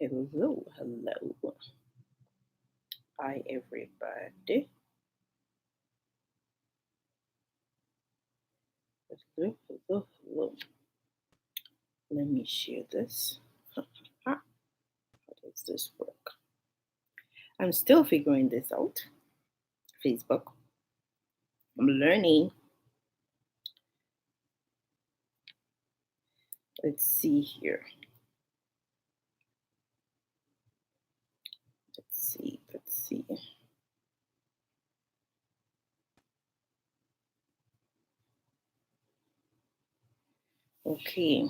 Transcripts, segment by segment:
Hello, hello. Hi, everybody. Hello, hello, hello. Let me share this. How does this work? I'm still figuring this out. Facebook. I'm learning. Let's see here. Let's see. Let's see. Okay,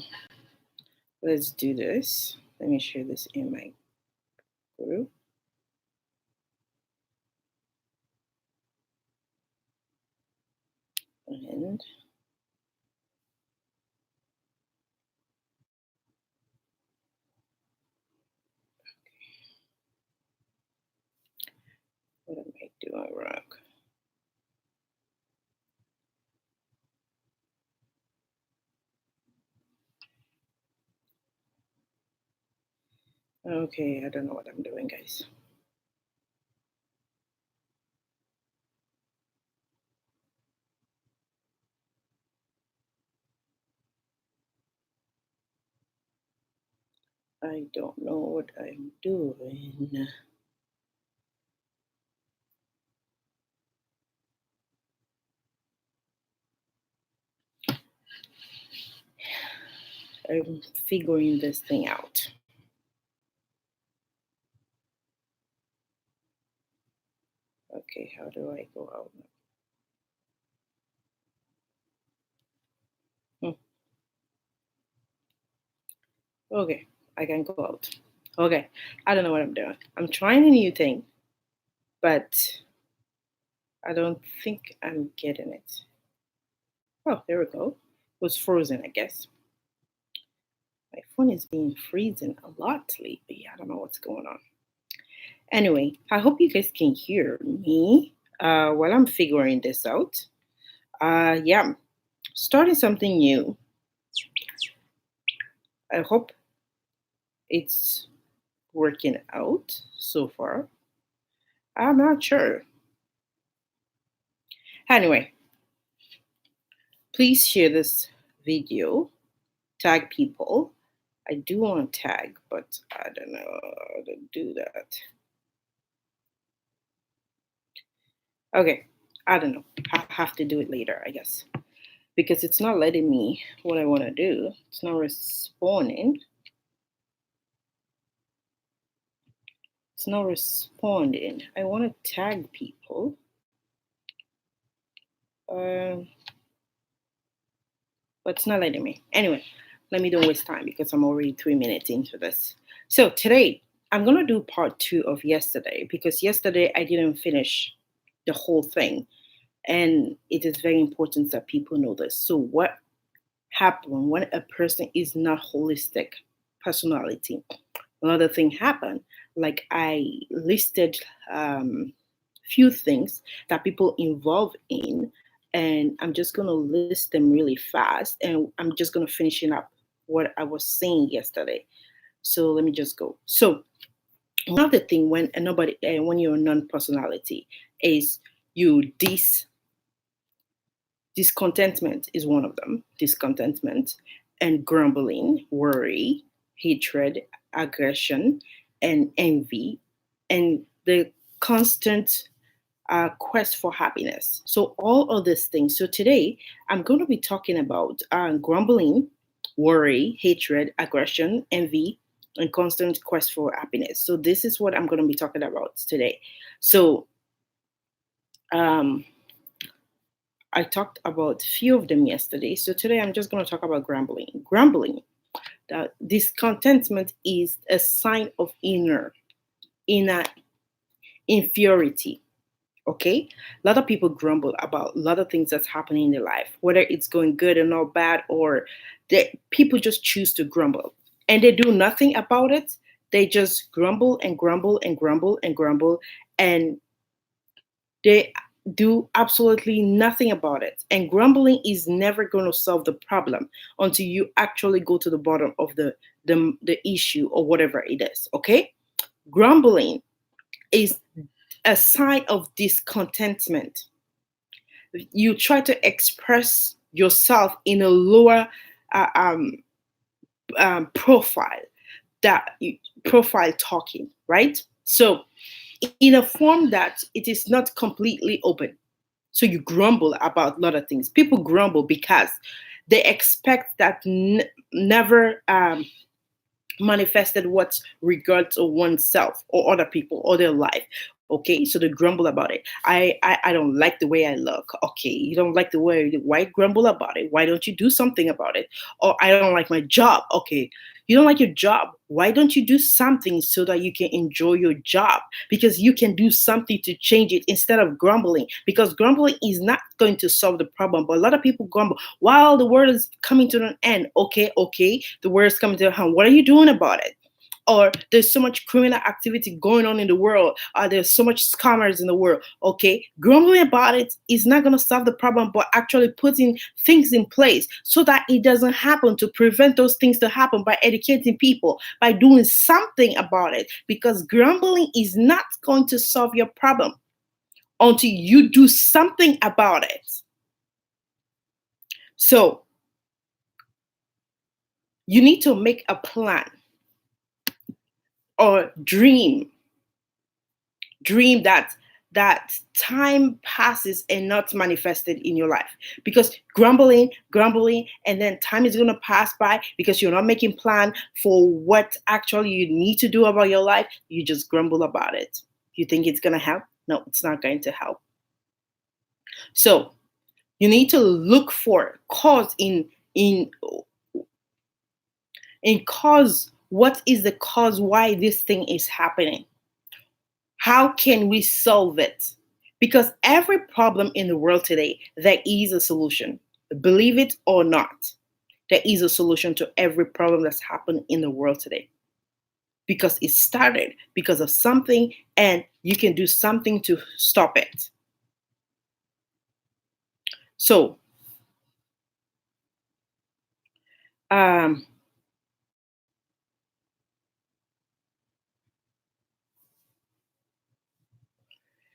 let's do this. Let me share this in my group. And what am I doing wrong? Okay, I don't know what I'm doing, guys. I don't know what I'm doing. I'm figuring this thing out. Okay, how do I go out now? Okay, I can go out. Okay, I don't know what I'm doing. I'm trying a new thing, but I don't think I'm getting it. Oh, there we go. It was frozen, I guess. My phone is being freezing a lot lately. I don't know what's going on. Anyway, I hope you guys can hear me while I'm figuring this out. Yeah, starting something new. I hope it's working out so far. I'm not sure. Anyway, please share this video, tag people. I do want to tag, but I don't know how to do that. Okay, I don't know. I have to do it later, I guess, because it's not letting me what I want to do. It's not responding. It's not responding. I want to tag people. Um, but it's not letting me. Anyway, let me don't waste time because I'm already 3 minutes into this. So today I'm gonna do part two of yesterday because yesterday I didn't finish the whole thing, and it is very important that people know this. So what happened when a person is not holistic personality? Another thing happened. Like I listed few things that people involved in, and I'm just gonna list them really fast, and I'm just gonna finishing up what I was saying yesterday. So let me just go. So one of the thing when you're a non-personality is you discontentment is one of them. Discontentment and grumbling, worry, hatred, aggression, and envy, and the constant quest for happiness. So all of these things. So today I'm going to be talking about grumbling, worry, hatred, aggression, envy, and constant quest for happiness. So this is what I'm going to be talking about today. So um, I talked about a few of them yesterday. So today I'm just going to talk about grumbling. Grumbling, that discontentment is a sign of inner inferiority. Okay, a lot of people grumble about a lot of things that's happening in their life, whether it's going good or not bad, or people just choose to grumble and they do nothing about it. They just grumble and grumble and grumble and grumble, and they do absolutely nothing about it. And grumbling is never going to solve the problem until you actually go to the bottom of the issue or whatever it is. Okay, grumbling is a sign of discontentment. You try to express yourself in a lower uh, um, profile, that profile talking, right? So in a form that it is not completely open. So you grumble about a lot of things. People grumble because they expect that never manifested what's regards of oneself or other people or their life. Okay, so they grumble about it. I don't like the way I look. Okay, you don't like the way, why grumble about it? Why don't you do something about it? Or I don't like my job. Okay, you don't like your job. Why don't you do something so that you can enjoy your job? Because you can do something to change it instead of grumbling. Because grumbling is not going to solve the problem. But a lot of people grumble while the world is coming to an end. Okay, the world is coming to an end. What are you doing about it? Or there's so much criminal activity going on in the world. There's so much scammers in the world. Okay, grumbling about it is not going to solve the problem, but actually putting things in place so that it doesn't happen, to prevent those things to happen, by educating people, by doing something about it. Because grumbling is not going to solve your problem until you do something about it. So you need to make a plan or dream that time passes and not manifested in your life. Because grumbling, and then time is going to pass by because you're not making plan for what actually you need to do about your life. You just grumble about it. You think it's going to help? No, it's not going to help. So you need to look for cause in cause. What is the cause why this thing is happening? How can we solve it? Because every problem in the world today, there is a solution. Believe it or not, there is a solution to every problem that's happened in the world today. Because it started because of something, and you can do something to stop it. So, um,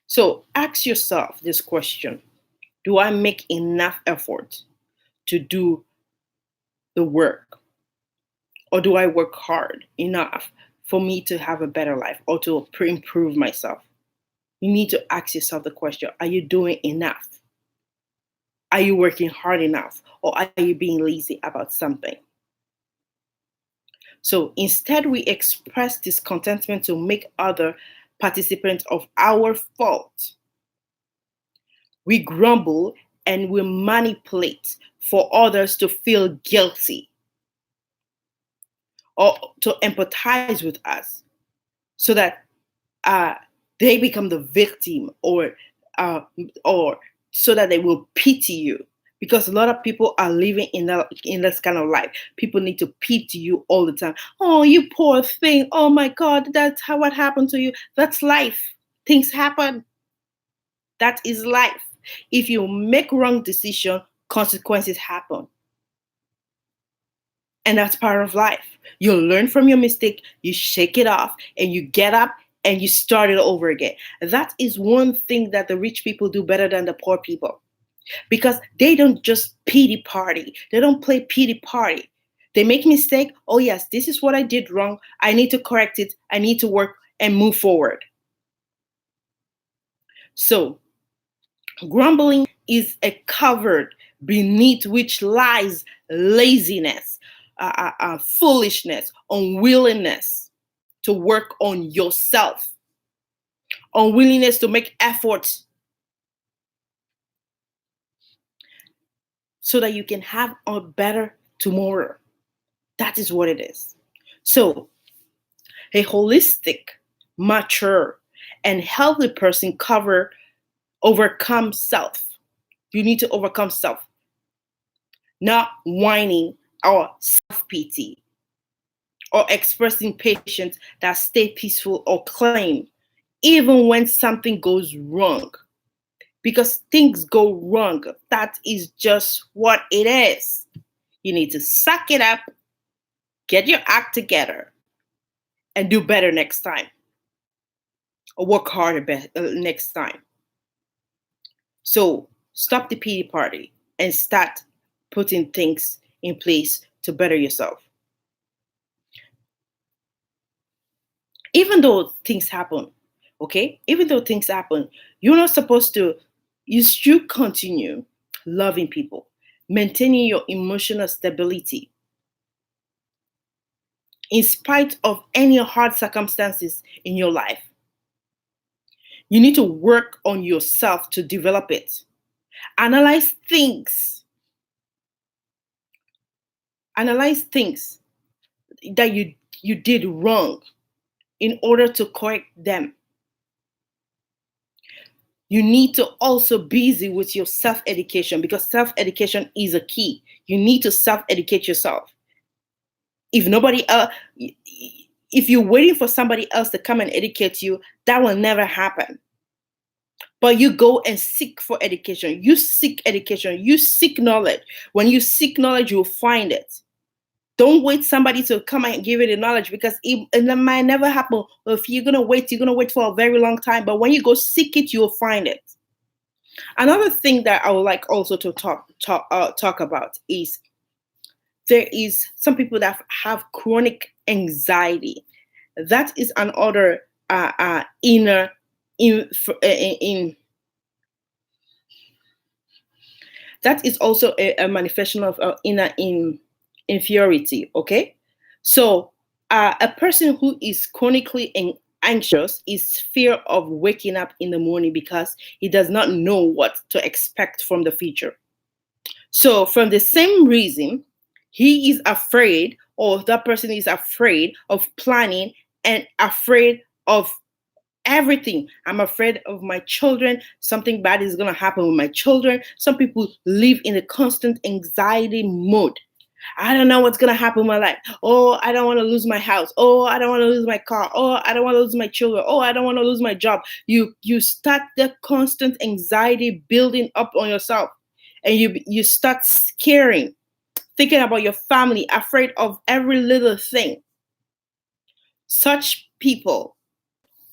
so ask yourself this question: do I make enough effort to do the work? Or do I work hard enough for me to have a better life or to improve myself? You need to ask yourself the question: are you doing enough? Are you working hard enough? Or are you being lazy about something? So instead, we express discontentment to make other participants of our fault. We grumble and we manipulate for others to feel guilty or to empathize with us, so that uh, they become the victim, uh, or so that they will pity you. Because a lot of people are living in this kind of life. People need to pity you all the time. Oh, you poor thing. Oh my God, that's how what happened to you. That's life. Things happen. That is life. If you make wrong decision, consequences happen. And that's part of life. You learn from your mistake, you shake it off, and you get up and you start it over again. That is one thing that the rich people do better than the poor people, because they don't just pity party. They don't play pity party. They make mistake. Oh yes, this is what I did wrong. I need to correct it. I need to work and move forward. So grumbling is a cupboard beneath which lies laziness, foolishness, unwillingness to work on yourself, unwillingness to make efforts so that you can have a better tomorrow. That is what it is. So, a holistic, mature, and healthy person overcome self. You need to overcome self, not whining or self pity or expressing patience that stay peaceful or claim, even when something goes wrong. Because things go wrong. That is just what it is. You need to suck it up Get your act together and do better next time, or work harder next time. So stop the pity party and start putting things in place to better yourself. Even though things happen, okay? Even though things happen, you're not supposed to, you should continue loving people, maintaining your emotional stability in spite of any hard circumstances in your life. You need to work on yourself to develop it. Analyze things. Analyze things that you did wrong in order to correct them. You need to also be busy with your self-education, because self-education is a key. You need to self-educate yourself. If nobody else, if you're waiting for somebody else to come and educate you, that will never happen. But you go and seek for education. You seek education. You seek knowledge. When you seek knowledge, you'll find it. Don't wait somebody to come and give you the knowledge, because it might never happen. If you're gonna wait for a very long time. But when you go seek it, you'll find it. Another thing that I would like also to talk about is, there is some people that have chronic anxiety. That is another inner in that is also a manifestation of inner inferiority. Okay, so a person who is chronically anxious is fear of waking up in the morning because he does not know what to expect from the future. So from the same reason, he is afraid, or that person is afraid of planning and afraid of everything. I'm afraid of my children. Something bad is going to happen with my children. Some people live in a constant anxiety mode. I don't know what's going to happen in my life. Oh, I don't want to lose my house. Oh, I don't want to lose my car. Oh, I don't want to lose my children. Oh, I don't want to lose my job. You start the constant anxiety building up on yourself, and you start scaring, thinking about your family, afraid of every little thing. Such people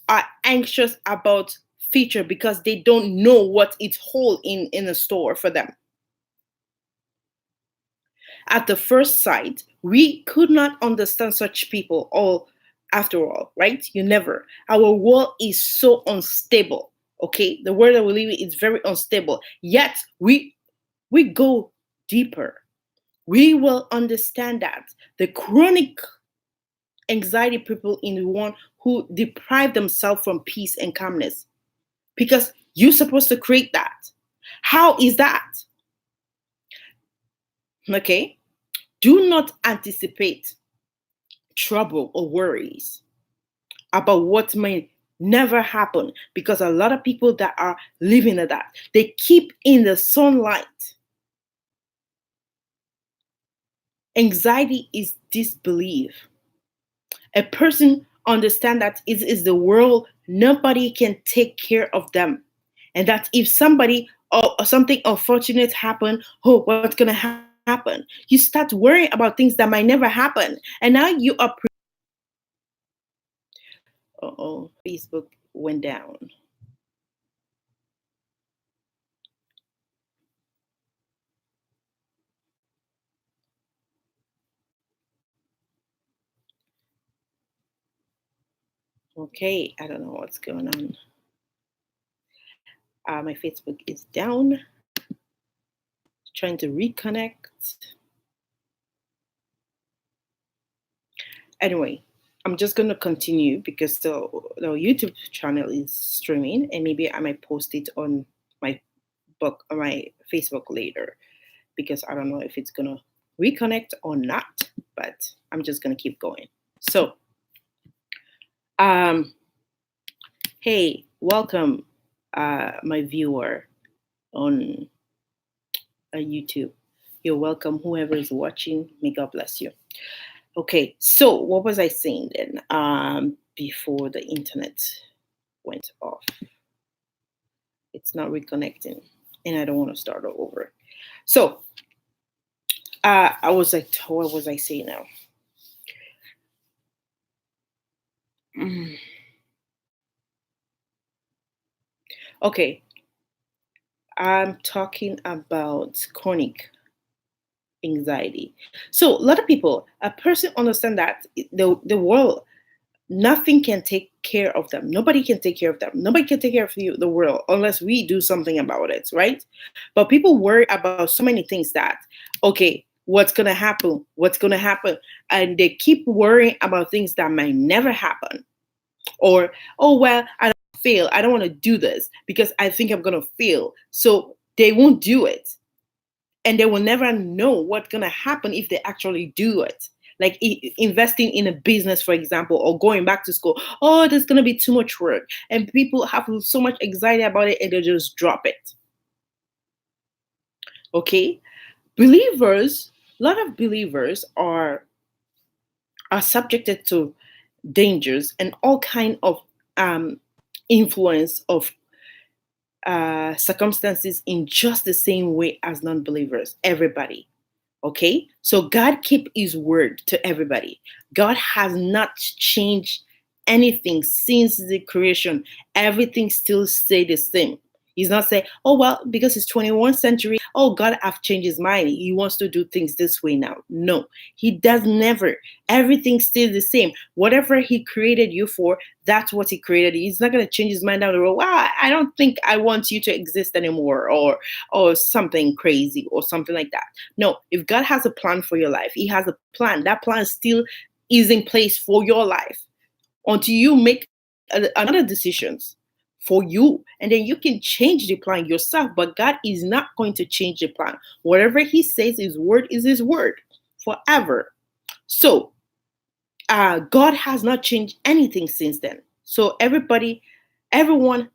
are anxious about future because they don't know what it holds in the store for them. At the first sight, we could not understand such people, all after all, right? You never. Our world is so unstable. Okay, the world that we live in is very unstable. Yet we go deeper. We will understand that the chronic anxiety people in the one who deprive themselves from peace and calmness, because you're supposed to create that. How is that? Okay, do not anticipate trouble or worries about what may never happen, because a lot of people that are living in that, they keep in the sunlight. Anxiety is disbelief. A person understand that it is the world, nobody can take care of them, and that if somebody or something unfortunate happen, oh, what's going to happen? You start worrying about things that might never happen, and now you are Facebook went down. Okay, I don't know what's going on. My Facebook is down. Trying to reconnect. Anyway, I'm just going to continue because the YouTube channel is streaming, and maybe I might post it on my book on my Facebook later, because I don't know if it's going to reconnect or not, but I'm just going to keep going. So, hey, welcome, my viewer on YouTube. You're welcome, whoever is watching. May God bless you. Okay, so what was I saying then? Before the internet went off, it's not reconnecting, and I don't want to start all over. So, I was like, what was I saying now? Mm. Okay, I'm talking about chronic anxiety. So a lot of people, a person understand that the world, nothing can take care of them. Nobody can take care of them. Nobody can take care of you, the world, unless we do something about it, right? But people worry about so many things that, okay, what's gonna happen? What's gonna happen? And they keep worrying about things that might never happen. Or, oh well, I don't fail. I don't want to do this because I think I'm gonna fail. So they won't do it, and they will never know what's going to happen if they actually do it, like investing in a business, for example, or going back to school. Oh, there's going to be too much work, and people have so much anxiety about it, and they just drop it. Okay, believers, a lot of believers are subjected to dangers and all kind of um, influence of circumstances in just the same way as non-believers, everybody. Okay, so God keep his word to everybody. God has not changed anything since the creation. Everything still stay the same. He's not saying, oh well, because it's 21st century, oh God have changed his mind, he wants to do things this way now. No, he does never. Everything stays the same. Whatever he created you for, that's what he created. He's not going to change his mind down the road. Well, I don't think I want you to exist anymore, or something crazy or something like that. No, if God has a plan for your life, he has a plan. That plan still is in place for your life until you make another decisions for you, and then you can change the plan yourself. But God is not going to change the plan. Whatever he says, his word is his word forever. So God has not changed anything since then. So everyone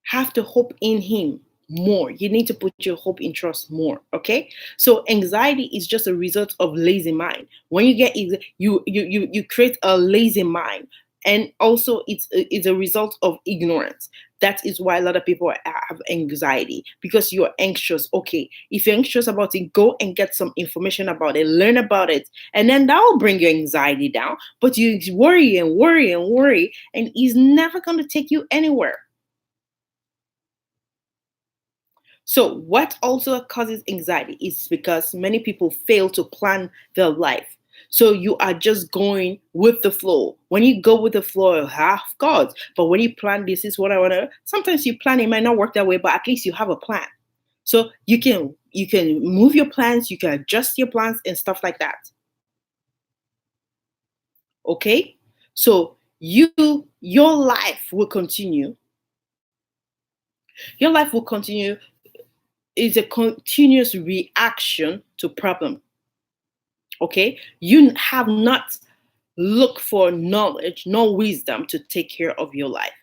have to hope in him more. You need to put your hope in trust more. Okay. So anxiety is just a result of lazy mind. When you get you create a lazy mind, and also it's a result of ignorance. That is why a lot of people have anxiety, because you're anxious. Okay, if you're anxious about it, go and get some information about it, learn about it, and then that will bring your anxiety down. But you worry and worry and worry, and it's never going to take you anywhere. So, what also causes anxiety is because many people fail to plan their life. So, you are just going with the flow. When you go with the flow, half God. But when you plan, this is what I want to. Sometimes you plan, it might not work that way, but at least you have a plan. So you can move your plans, you can adjust your plans and stuff like that. Okay, so your life will continue. Your life will continue is a continuous reaction to problem. Okay, you have not looked for knowledge nor wisdom to take care of your life.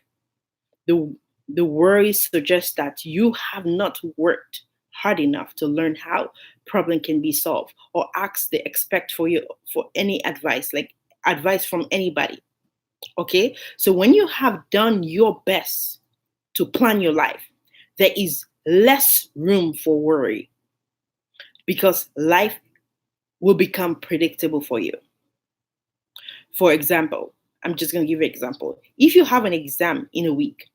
The the worry suggests that you have not worked hard enough to learn how problem can be solved, or ask the expect for you for any advice, like advice from anybody. Okay, so when you have done your best to plan your life, there is less room for worry, because life will become predictable for you. For example, I'm just going to give you an example. If you have an exam in a week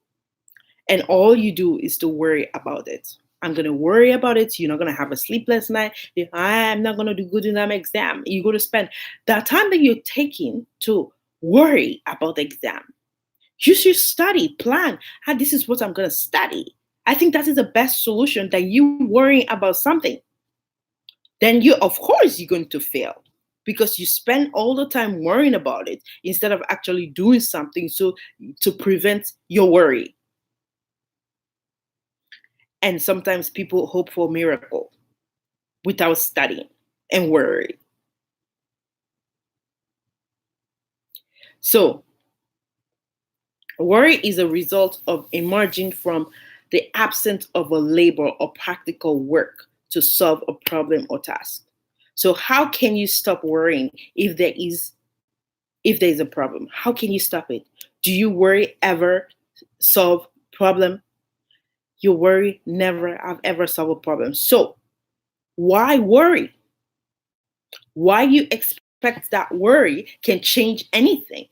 and all you do is to worry about it, I'm going to worry about it. You're not going to have a sleepless night. I'm not going to do good in that exam. You're going to spend that time that you're taking to worry about the exam. You should study, plan. This is what I'm going to study. I think that is the best solution than you worrying about something. Then you, of course, you're going to fail, because you spend all the time worrying about it instead of actually doing something so to prevent your worry. And sometimes people hope for a miracle without studying and worry. So worry is a result of emerging from the absence of a labor or practical work to solve a problem or task. So how can you stop worrying if there is a problem? How can you stop it? Do you worry ever solve problem? Your worry never have ever solved a problem. So why worry? Why you expect that worry can change anything?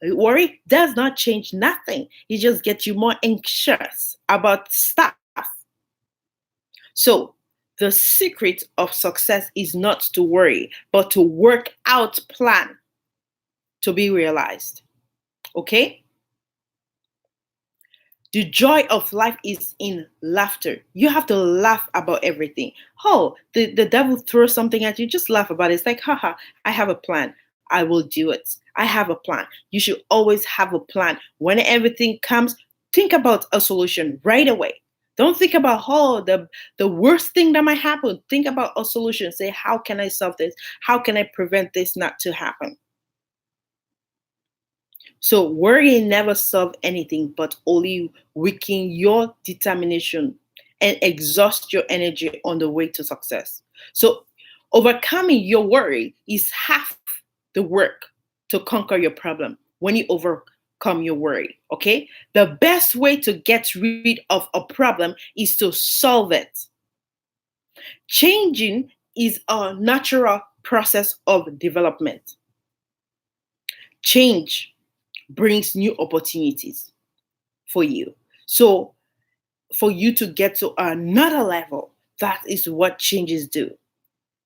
Worry does not change nothing. It just gets you more anxious about stuff. So, the secret of success is not to worry, but to work out plan to be realized. Okay? The joy of life is in laughter. You have to laugh about everything. Oh, the devil throws something at you, just laugh about it. It's like, haha, I have a plan. I will do it. I have a plan. You should always have a plan. When everything comes, think about a solution right away. Don't think about, oh, the worst thing that might happen. Think about a solution. Say, how can I solve this? How can I prevent this not to happen? So worrying never solve anything but only weaken your determination and exhaust your energy on the way to success. So overcoming your worry is half the work to conquer your problem when you overcome your worry. Okay? The best way to get rid of a problem is to solve it. Changing is a natural process of development. Change brings new opportunities for you. So, for you to get to another level, that is what changes do.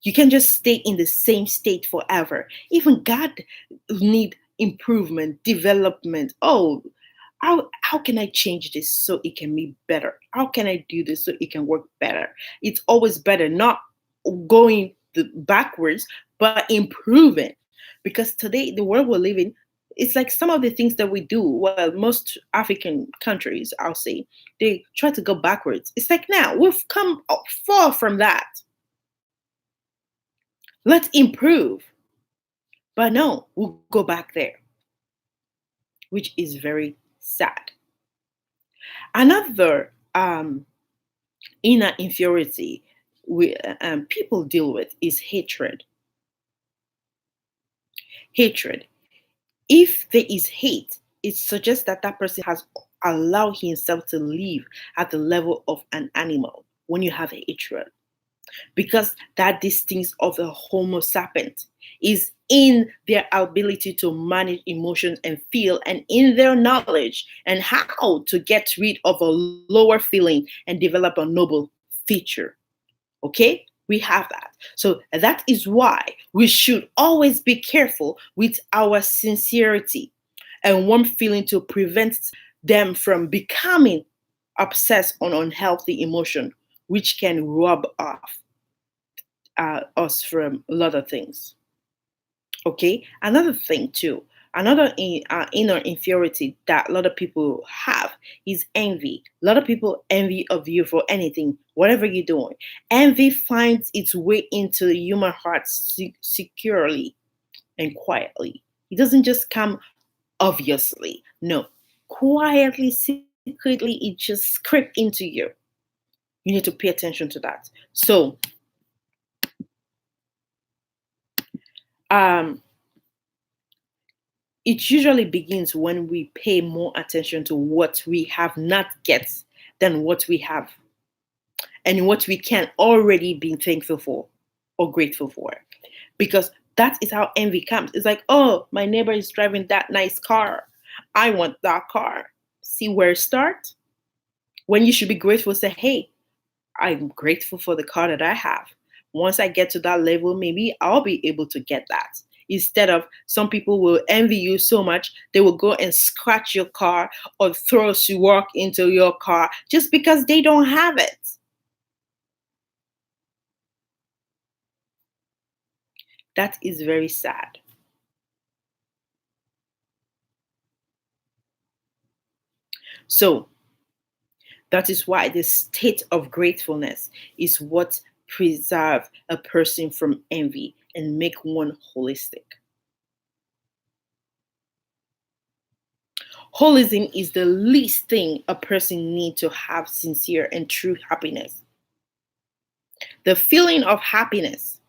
You can just stay in the same state forever. Even God need improvement, development. Oh, how can I change this so it can be better? How can I do this so it can work better? It's always better, not going backwards, but improving. Because today, the world we're living, it's like some of the things that we do. Well, most African countries, I'll say, they try to go backwards. It's like now we've come far from that. Let's improve. But no, we'll go back there, which is very sad. Another inner inferiority people deal with is hatred. Hatred. If there is hate, it suggests that that person has allowed himself to live at the level of an animal when you have hatred. Because that distinct of a Homo sapient is in their ability to manage emotions and feel, and in their knowledge and how to get rid of a lower feeling and develop a noble feature. Okay? We have that. So that is why we should always be careful with our sincerity and warm feeling to prevent them from becoming obsessed on unhealthy emotion, which can rob off us from a lot of things. Okay, another thing too, another inner inferiority that a lot of people have is envy. A lot of people envy of you for anything, whatever you're doing. Envy finds its way into the human heart securely and quietly. It doesn't just come obviously. No, quietly, secretly, it just crept into you. You need to pay attention to that. So, um, it usually begins when we pay more attention to what we have not get than what we have and what we can already be thankful for or grateful for. Because that is how envy comes. It's like, oh, my neighbor is driving that nice car. I want that car. See where it starts? When you should be grateful, say, hey, I'm grateful for the car that I have. Once I get to that level, maybe I'll be able to get that. Instead of some people will envy you so much, they will go and scratch your car or throw rock into your car just because they don't have it. That is very sad. So that is why the state of gratefulness is what preserve a person from envy and make one holistic. Holism is the least thing a person needs to have sincere and true happiness. The feeling of happiness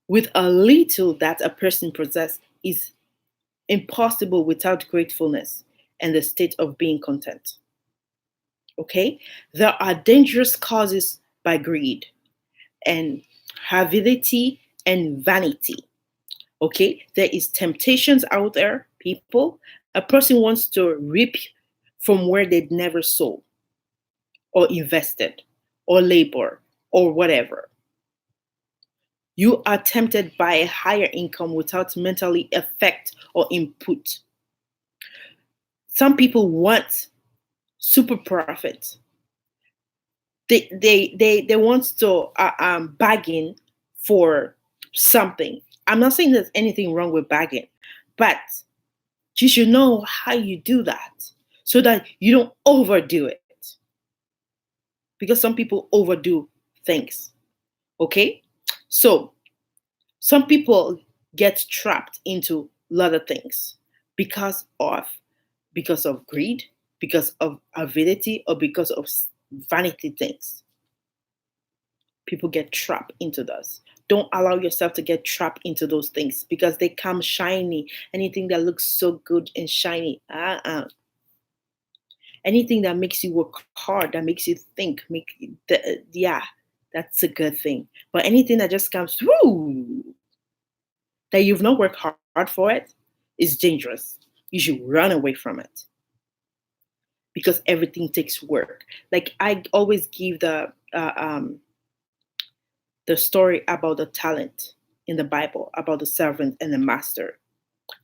with a little that a person possesses is impossible without gratefulness and the state of being content. Okay? There are dangerous causes by greed and avidity and vanity. Okay, there is temptations out there, people. A person wants to reap from where they'd never sow or invested or labor or whatever. You are tempted by a higher income without mentally effect or input. Some people want super profit. They want to bargain for something. I'm not saying there's anything wrong with bargain, but you should know how you do that so that you don't overdo it. Because some people overdo things. Okay? So some people get trapped into a lot of things because of because of greed, because of avidity, or because of vanity things. People get trapped into those. Don't allow yourself to get trapped into those things because they come shiny. Anything that looks so good and shiny, anything that makes you work hard, that makes you think, yeah, that's a good thing. But anything that just comes through that you've not worked hard for it is dangerous. You should run away from it because everything takes work. Like I always give the story about the talent in the Bible, about the servant and the master.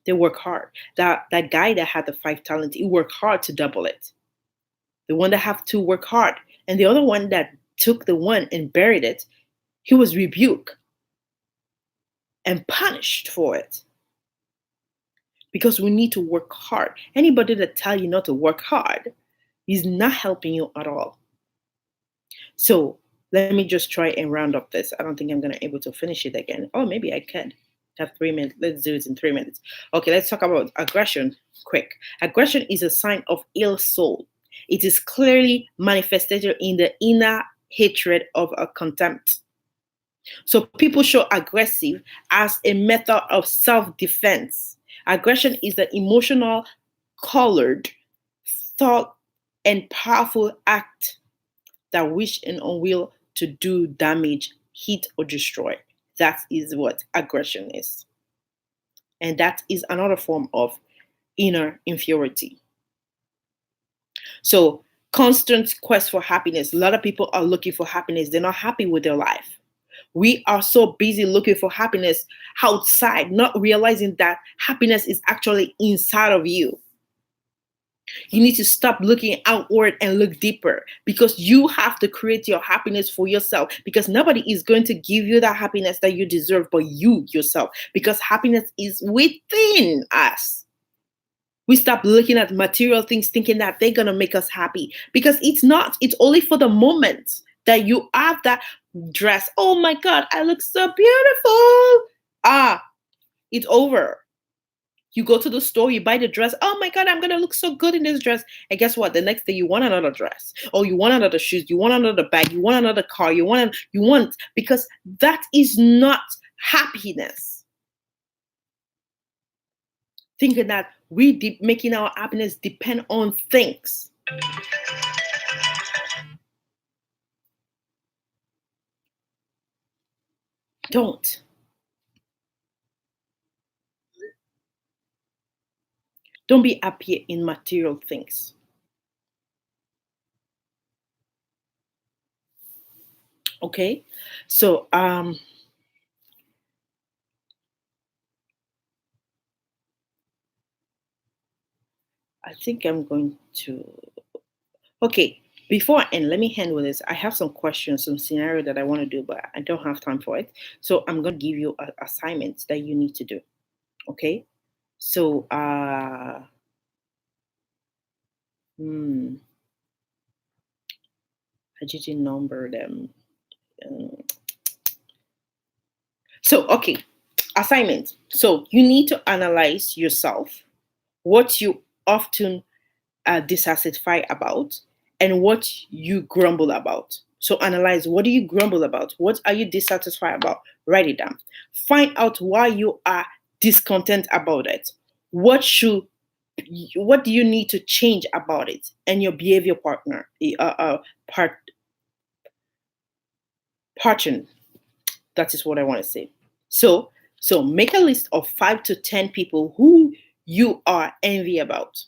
They work hard. That guy that had the 5 talents, he worked hard to double it. The one that have two work hard, and the other one that took the one and buried it, he was rebuked and punished for it. Because we need to work hard. Anybody that tell you not to work hard is not helping you at all. So let me just try and round up this. I don't think I'm gonna able to finish it again. Oh, maybe I can. Have 3 minutes. Let's do it in 3 minutes. Okay, let's talk about aggression quick. Aggression is a sign of ill soul. It is clearly manifested in the inner hatred of a contempt. So people show aggressive as a method of self-defense. Aggression is the emotional, colored, thought, and powerful act that wish and unwill to do damage, hit, or destroy. That is what aggression is. And that is another form of inner inferiority. So, constant quest for happiness. A lot of people are looking for happiness. They're not happy with their life. We are so busy looking for happiness outside, not realizing that happiness is actually inside of you. You need to stop looking outward and look deeper because you have to create your happiness for yourself because nobody is going to give you that happiness that you deserve but you yourself because happiness is within us. We stop looking at material things thinking that they're going to make us happy because it's not. It's only for the moment that you have that dress. Oh my God, I look so beautiful. It's over. You go to the store, you buy the dress. Oh my God, I'm going to look so good in this dress. And guess what? The next day you want another dress. Oh, you want another shoes. You want another bag. You want another car. Because that is not happiness. Thinking that making our happiness depend on things. Don't. Don't be happy in material things. Okay? So I think I'm going to okay. Before I end, let me end with this. I have some questions, some scenario that I want to do, but I don't have time for it. So I'm going to give you assignments that you need to do. Okay? So hmm, I didn't number them. Um, so okay, assignment. So you need to analyze yourself, what you often dissatisfied about, and what you grumble about. So analyze, what do you grumble about? What are you dissatisfied about? Write it down. Find out why you are discontent about it. What do you need to change about it and your behavior partner part pattern. That is what I want to say. So So make a list of 5 to 10 people who you are envy about.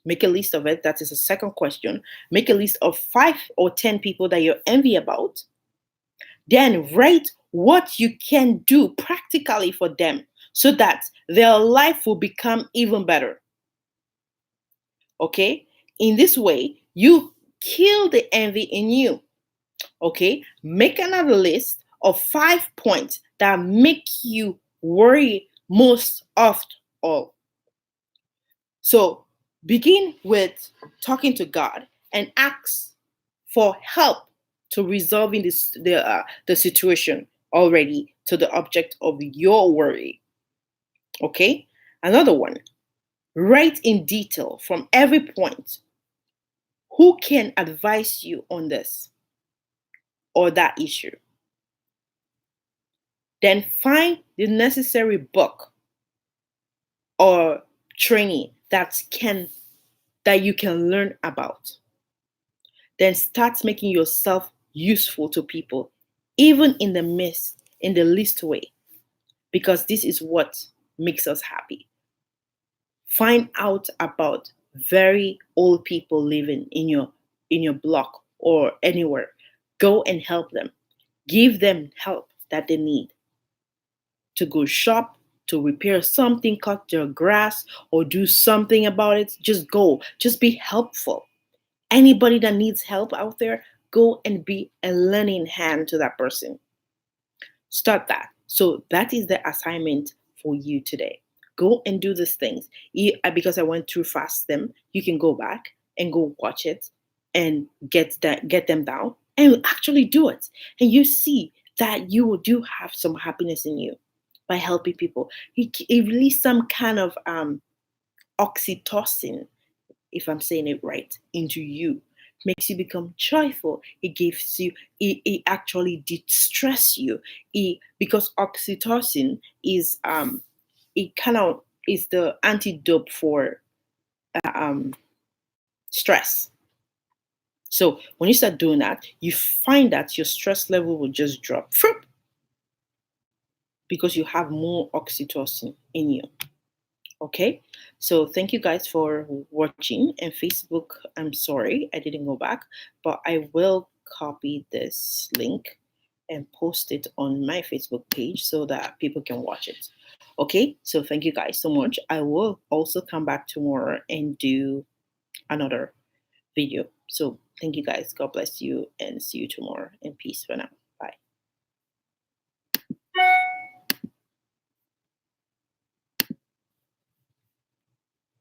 Make a list of it. That is a second question. Make a list of 5 or 10 people that you're envy about. Then write what you can do practically for them so that their life will become even better. Okay? In this way, you kill the envy in you. Okay? Make another list of 5 points that make you worry most of all. So begin with talking to God and ask for help to resolving the situation already to the object of your worry. Okay? Another one. Write in detail from every point who can advise you on this or that issue. Then find the necessary book or training that you can learn about. Then start making yourself useful to people, even in the least way, because this is what makes us happy. Find out about very old people living in your block or anywhere. Go and help them. Give them help that they need to go shop, to repair something, cut their grass, or do something about it. Just go. Just be helpful. Anybody that needs help out there, go and be a lending hand to that person. Start that. So that is the assignment for you today. Go and do these things. Because I went through fast them, you can go back and go watch it and get them down and actually do it. And you see that you do have some happiness in you by helping people. It releases some kind of oxytocin, if I'm saying it right, into you. Makes you become joyful. It actually distress you. Because oxytocin is it kind of is the antidote for um, stress. So when you start doing that, you find that your stress level will just drop because you have more oxytocin in you. Okay, so thank you guys for watching. And Facebook, I'm sorry I didn't go back, but I will copy this link and post it on my Facebook page so that people can watch it. Okay, so thank you guys so much. I will also come back tomorrow and do another video. So thank you guys. God bless you and see you tomorrow, and peace for now.